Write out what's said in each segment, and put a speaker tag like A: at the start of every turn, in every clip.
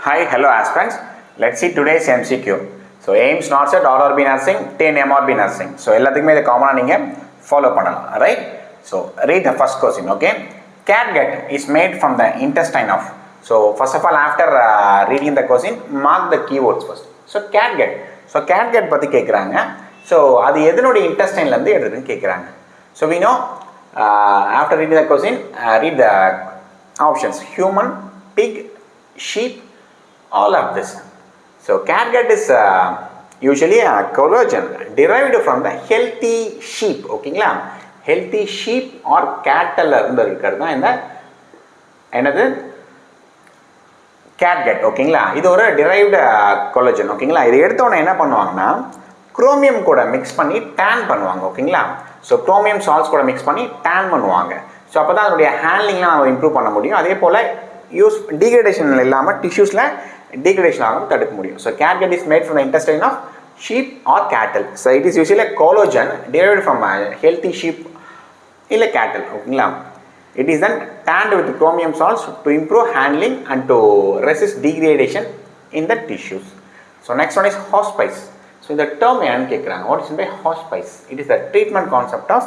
A: Hi, hello aspirants. Let's see today's MCQ. So, AIMS not set RRB nursing, 10 MRB nursing. So, எல்லாத்துக்குமே இது காமனாக நீங்கள் follow பண்ணலாம், right? So, read the first question, okay? Catgut is made from the intestine of. So, first of all, after reading the question, mark the keywords first. So, catgut. So, catgut பற்றி கேட்குறாங்க. So, அது எதனுடைய இன்டெஸ்டைன்லேருந்து எடுத்துன்னு கேட்குறாங்க. So, we know after reading the question, read the options. Human, pig, sheep, all of this. So catgut is usually a collagen derived from the healthy sheep. ஓகேங்களா, healthy sheep or cattle இருந்து இருக்கிறது தான் இந்த என்னது catgut. ஓகேங்களா, இது ஒரு derived collagen. ஓகேங்களா, இது எடுத்தோன்னே என்ன பண்ணுவாங்கன்னா குரோமியம் கூட மிக்ஸ் பண்ணி டேன் பண்ணுவாங்க. ஓகேங்களா, ஸோ குரோமியம் சால்ட்ஸ் கூட மிக்ஸ் பண்ணி டேன் பண்ணுவாங்க. ஸோ அப்போ தான் அதனுடைய ஹேண்ட்லிங்லாம் நம்ம இம்ப்ரூவ் பண்ண முடியும். அதே போல் டீக்ரேடேஷன் இல்லாமல் டிஷ்யூஸில் degradation ஆகும் தடுக்க முடியும். So catgut is made from the intestine of sheep or cattle. So it is usually a collagen derived from a healthy sheep இல்ல cattle. ஓகேங்களா, it is then tanned with chromium salts to improve handling and to resist degradation in the tissues. So next one is hospice. So இந்த term என்னன்னு கேட்குறாங்க. What is meant by hospice? It is the treatment concept of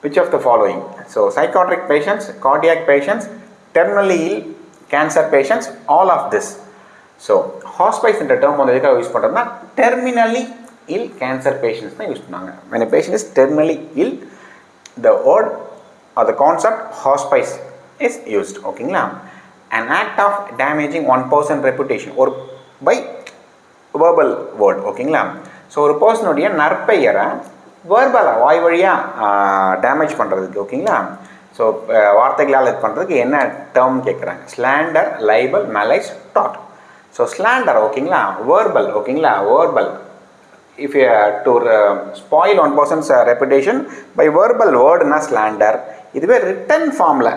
A: which of the following? So psychiatric patients, cardiac patients, terminally ill, cancer patients, all of this. So hospice என்ற term வந்து எதுக்காக use பண்ணுறதுனா terminally ill cancer patients தான் use பண்ணாங்க. When a patient is terminally ill, the word or the concept hospice is used. ஓகேங்களா, an act of damaging one person reputation or by verbal word. ஓகேங்களா, so ஒரு பர்சனுடைய நற்பெயரை வேர்பலாக வாய் வழியாக damage பண்ணுறதுக்கு. ஓகேங்களா, so வார்த்தைகளால் இது பண்ணுறதுக்கு என்ன டேர்ம் கேட்குறாங்க? ஸ்லாண்டர், லைபல், மலைஸ், டாட். ஸோ ஸ்லாண்டர் ஓகேங்களா, வேர்பல். ஓகேங்களா, verbal if you do spoil one person's reputation by verbal வேர்டுனா ஸ்லாண்டர். இதுவே ரிட்டன் ஃபார்மில்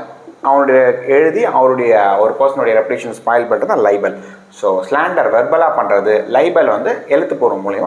A: அவனுடைய எழுதி அவருடைய ஒரு பர்சனுடைய ரெப்புடேஷன் ஸ்பாயில் பண்ணுறது தான் லைபல். ஸோ ஸ்லாண்டர் வெர்பலாக பண்ணுறது, லைபல் வந்து எழுத்துப்பூர்வம் மூலியம்